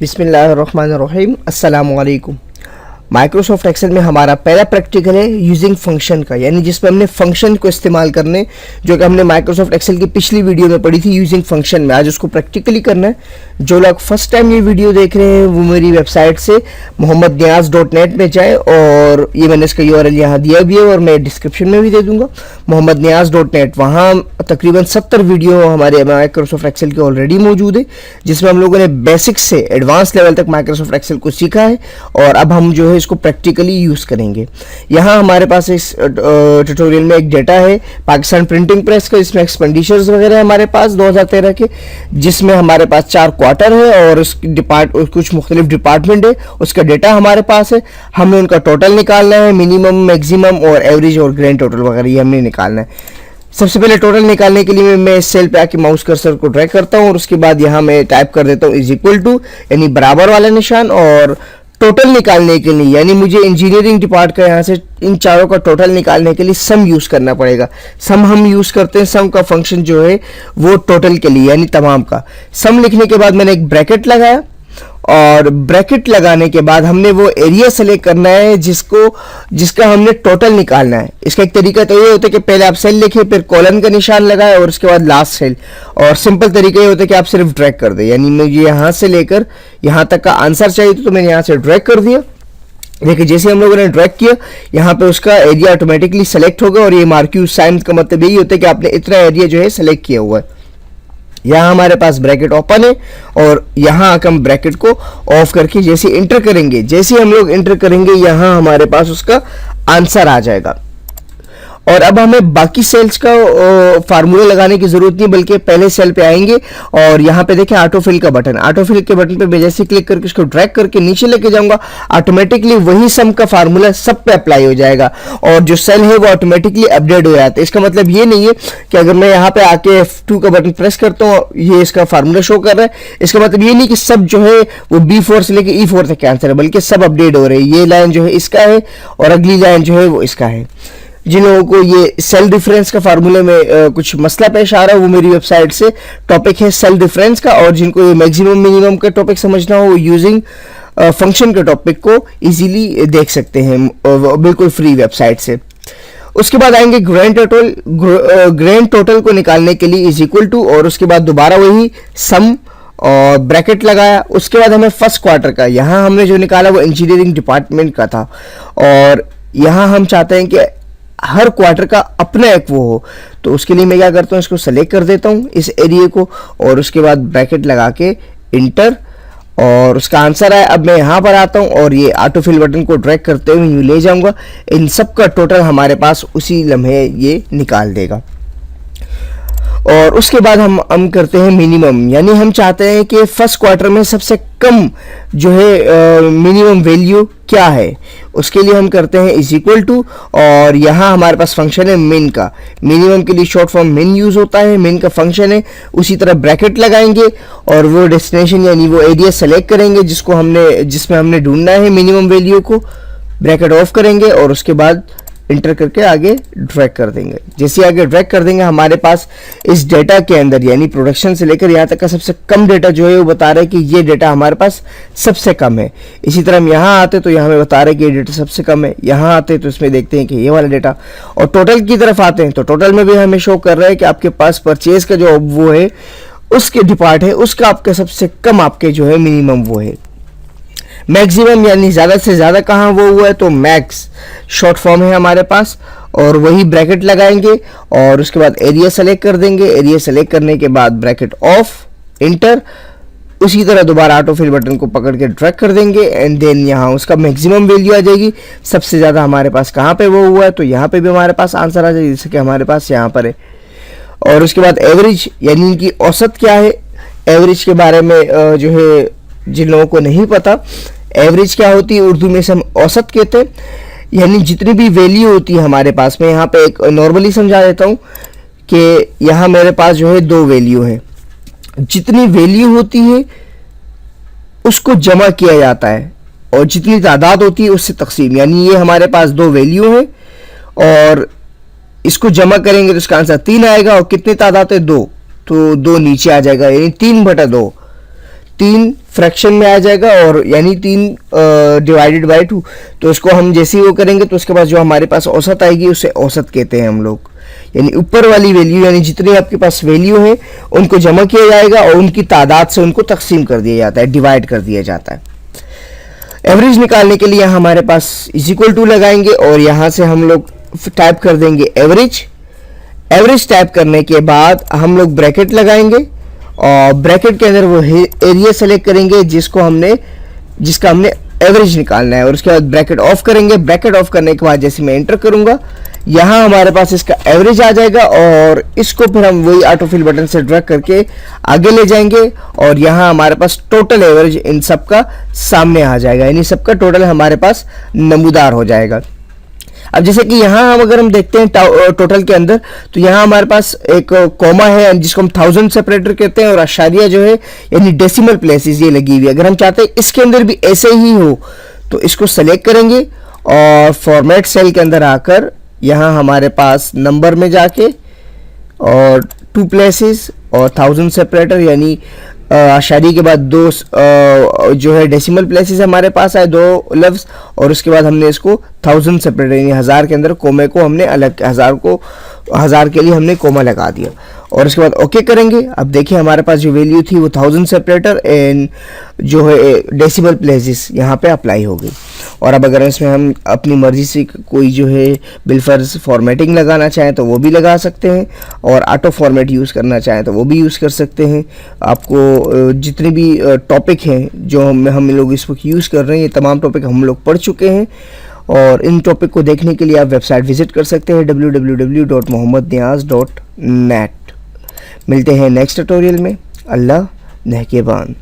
बिस्मिल्लाहिर्रहमानिर्रहीम, अस्सलामु अलैकुम। माइक्रोसॉफ्ट एक्सेल में हमारा पहला प्रैक्टिकल है यूजिंग फंक्शन का, यानी जिसमें हमने फंक्शन को इस्तेमाल करने, जो कि हमने माइक्रोसॉफ्ट एक्सेल की पिछली वीडियो में पढ़ी थी यूजिंग फंक्शन में। आज उसको प्रैक्टिकली करना है। जो लोग फर्स्ट टाइम ये वीडियो देख रहे हैं वो मेरी वेबसाइट से mohammadniyaz.net में जाए, और ये मैंने इसका URL यहाँ दिया भी है और मैं डिस्क्रिप्शन में भी दे दूंगा, mohammadniyaz.net। वहाँ तकरीबन 70 वीडियो हमारे माइक्रोसॉफ्ट एक्सेल के ऑलरेडी मौजूद है, जिसमें हम लोगों ने बेसिक से एडवांस लेवल तक माइक्रोसॉफ्ट एक्सेल को सीखा है, और अब हम जो है इसको प्रैक्टिकली यूज करेंगे। यहाँ हमारे पास इस ट्यूटोरियल में एक डेटा है पाकिस्तान प्रिंटिंग प्रेस का, इसमें एक्सपेंडिचर्स वगैरह है हमारे पास 2013 के, जिसमें हमारे पास 4 क्वार्टर है और कुछ मुख्तलिफ डिपार्टमेंट है। उसका डेटा हमारे पास है, हमें उनका टोटल निकालना है, मिनिमम, मैक्सिमम और एवरेज और ग्रैंड टोटल वगैरह ये हमने निकालना है। सबसे पहले टोटल निकालने के लिए मैं इस सेल पे आके माउस कर्सर को ड्रैग करता हूँ और उसके बाद यहाँ मैं टाइप कर देता हूँ इज इक्वल टू, यानी बराबर वाला निशान। और टोटल निकालने के लिए, यानी मुझे इंजीनियरिंग डिपार्ट का यहाँ से इन चारों का टोटल निकालने के लिए सम यूज करना पड़ेगा। सम हम यूज करते हैं, सम का फंक्शन जो है वो टोटल के लिए, यानी तमाम का। सम लिखने के बाद मैंने एक ब्रैकेट लगाया, और ब्रैकेट लगाने के बाद हमने वो एरिया सेलेक्ट करना है जिसका हमने टोटल निकालना है। इसका एक तरीका तो ये होता है कि पहले आप सेल लिखें, फिर कॉलन का निशान लगाए और उसके बाद लास्ट सेल, और सिंपल तरीका ये होता है कि आप सिर्फ ड्रैग कर दें। यानी मुझे यहाँ से लेकर यहाँ तक का आंसर चाहिए तो मैंने यहाँ से ड्रैग कर दिया। देखिए जैसे हम लोगों ने ड्रैग किया, यहाँ पे उसका एरिया ऑटोमेटिकली सेलेक्ट होगा, और ये मार्क्यू साइन का मतलब यही होता है कि आपने इतना एरिया जो है सेलेक्ट किया हुआ है। यहाँ हमारे पास ब्रैकेट ओपन है, और यहाँ आकर हम ब्रैकेट को ऑफ करके जैसे इंटर करेंगे, जैसे हम लोग इंटर करेंगे यहाँ हमारे पास उसका आंसर आ जाएगा। और अब हमें बाकी सेल्स का फार्मूला लगाने की जरूरत नहीं, बल्कि पहले सेल पे आएंगे और यहाँ पे देखें ऑटोफिल का बटन, ऑटोफिल के बटन पे मैं जैसे क्लिक करके इसको ड्रैग करके नीचे लेके जाऊंगा, ऑटोमेटिकली वही सम का फार्मूला सब पे अप्लाई हो जाएगा, और जो सेल है वो ऑटोमेटिकली अपडेट हो जाता है। इसका मतलब ये नहीं है कि अगर मैं यहाँ पे आके F2 का बटन प्रेस करता हूँ ये इसका फार्मूला शो कर रहा है, इसका मतलब ये नहीं कि सब जो है वो B4 से लेके E4 तक के आंसर है, बल्कि सब अपडेट हो रहे हैं। ये लाइन जो है इसका है और अगली लाइन जो है वो इसका है। जिन लोगों को ये सेल डिफरेंस का फार्मूले में कुछ मसला पेश आ रहा है, वो मेरी वेबसाइट से टॉपिक है सेल डिफरेंस का, और जिनको ये मैक्सिमम मिनिमम का टॉपिक समझना हो वो यूजिंग फंक्शन के टॉपिक को इजीली देख सकते हैं बिल्कुल फ्री वेबसाइट से। उसके बाद आएंगे ग्रैंड टोटल। ग्रैंड टोटल को निकालने के लिए इज इक्वल टू, और उसके बाद दोबारा वही सम और ब्रैकेट लगाया। उसके बाद हमें फर्स्ट क्वार्टर का, यहाँ हमने जो निकाला वो इंजीनियरिंग डिपार्टमेंट का था, और यहाँ हम चाहते हैं कि हर क्वार्टर का अपना एक वो हो, तो उसके लिए मैं क्या करता हूँ, इसको सेलेक्ट कर देता हूँ इस एरिया को, और उसके बाद ब्रैकेट लगा के इंटर, और उसका आंसर आया। अब मैं यहाँ पर आता हूँ और ये ऑटोफिल बटन को ड्रैग करते हुए यूँ ले जाऊंगा, इन सब का टोटल हमारे पास उसी लम्हे ये निकाल देगा। और उसके बाद हम करते हैं मिनिमम, यानी हम चाहते हैं कि फर्स्ट क्वार्टर में सबसे कम जो है मिनिमम वैल्यू क्या है, उसके लिए हम करते हैं इज इक्वल टू, और यहाँ हमारे पास फंक्शन है मिन का। मिनिमम के लिए शॉर्ट फॉर्म मिन यूज होता है, मिन का फंक्शन है। उसी तरह ब्रैकेट लगाएंगे और वो डेस्टिनेशन यानी वो एरिया सेलेक्ट करेंगे जिसमें हमने ढूंढना है मिनिमम वैल्यू को, ब्रैकेट ऑफ करेंगे और उसके बाद इंटर करके आगे ड्रैग कर देंगे। जैसे आगे ड्रैग कर देंगे हमारे पास इस डेटा के अंदर, यानी प्रोडक्शन से लेकर यहाँ तक का सबसे कम डेटा जो है वो बता रहा है कि ये डेटा हमारे पास सबसे कम है। इसी तरह हम यहाँ आते तो यहाँ हमें बता रहे हैं कि ये डेटा सबसे कम है। यहाँ आते तो इसमें देखते हैं कि ये वाला डेटा, और टोटल की तरफ आते हैं तो टोटल में भी हमें शो कर रहा है कि आपके पास परचेज का जो वो है उसके डिपार्ट है, उसका आपका सबसे कम आपके जो है मिनिमम वो है। मैक्सिमम यानी ज़्यादा से ज़्यादा कहाँ वो हुआ है, तो मैक्स शॉर्ट फॉर्म है हमारे पास, और वही ब्रैकेट लगाएंगे और उसके बाद एरिया सेलेक्ट कर देंगे। एरिया सेलेक्ट करने के बाद ब्रैकेट ऑफ, इंटर, उसी तरह दोबारा ऑटोफिल बटन को पकड़ के ड्रैग कर देंगे, एंड देन यहाँ उसका मैक्सिमम वैल्यू आ जाएगी। सबसे ज़्यादा हमारे पास कहाँ पे वो हुआ है, तो यहाँ पे भी हमारे पास आंसर आ जाएगी, जैसे कि हमारे पास यहाँ पर है। और उसके बाद एवरेज यानी इनकी औसत क्या है, एवरेज के बारे में जो है जिन लोगों को नहीं पता एवरेज क्या होती है, उर्दू में से हम औसत कहते हैं, यानी जितनी भी वैल्यू होती है हमारे पास में। यहाँ पे एक नॉर्मली समझा देता हूँ कि यहाँ मेरे पास जो है 2 वैल्यू है, जितनी वैल्यू होती है उसको जमा किया जाता है और जितनी तादाद होती है उससे तकसीम, यानी ये हमारे पास 2 वैल्यू है और इसको जमा करेंगे तो इसका आंसर 3 आएगा। और कितनी तादाद है 2, तो 2 नीचे आ जाएगा, यानी 3/2, 3 फ्रैक्शन में आ जाएगा और यानी 3 डिवाइडेड बाय 2। तो इसको हम जैसे ही वो करेंगे तो उसके बाद जो हमारे पास औसत आएगी उसे औसत कहते हैं हम लोग। यानी ऊपर वाली वैल्यू यानी जितनी आपके पास वैल्यू है उनको जमा किया जाएगा और उनकी तादाद से उनको तकसीम कर दिया जाता है, डिवाइड कर दिया जाता है। एवरेज निकालने के लिए हमारे पास इज इक्वल टू लगाएंगे और यहाँ से हम लोग टाइप कर देंगे एवरेज। एवरेज टाइप करने के बाद हम लोग ब्रैकेट लगाएंगे और ब्रैकेट के अंदर वो एरिया सेलेक्ट करेंगे जिसका हमने एवरेज निकालना है और उसके बाद ब्रैकेट ऑफ करेंगे। ब्रैकेट ऑफ करने के बाद जैसे मैं एंटर करूंगा यहाँ हमारे पास इसका एवरेज आ जाएगा और इसको फिर हम वही ऑटोफिल बटन से ड्रैग करके आगे ले जाएंगे और यहाँ हमारे पास टोटल एवरेज इन सब का सामने आ जाएगा, यानी सबका टोटल हमारे पास नमूदार हो जाएगा। अब जैसे कि यहाँ हम अगर हम देखते हैं टोटल के अंदर तो यहाँ हमारे पास एक कॉमा है जिसको हम 1000 सेपरेटर कहते हैं और आशारिया जो है यानी डेसिमल प्लेसेस ये लगी हुई है। अगर हम चाहते हैं इसके अंदर भी ऐसे ही हो तो इसको सेलेक्ट करेंगे और फॉर्मेट सेल के अंदर आकर यहाँ हमारे पास नंबर में जाके और 2 प्लेसेस और 1000 सेपरेटर यानी आशारी के बाद 2 जो है डेसिमल प्लेसेस हमारे पास आए 2 लफ्ज़ और उसके बाद हमने इसको 1000 सेपरेटर यानी 1000 के अंदर कोमे को हमने अलग 1000 के लिए हमने कोमा लगा दिया और उसके बाद ओके करेंगे। अब देखिए हमारे पास जो वैल्यू थी वो 1000 सेपरेटर एंड जो है डेसिमल प्लेसेस यहाँ पे अप्लाई हो गई। और अब अगर इसमें हम अपनी मर्जी से कोई जो है बिलफर्ज फॉर्मेटिंग लगाना चाहें तो वो भी लगा सकते हैं और ऑटो फॉर्मेट यूज़ करना चाहें तो वो भी यूज़ कर सकते हैं। आपको जितने भी टॉपिक हैं जो हम लोग इस वक्त यूज़ कर रहे हैं ये तमाम टॉपिक हम लोग पढ़ चुके हैं और इन टॉपिक को देखने के लिए आप वेबसाइट विजिट कर सकते हैं www.mohammadniaz.net। मिलते हैं नेक्स्ट ट्यूटोरियल में। अल्लाह नेहकेबान।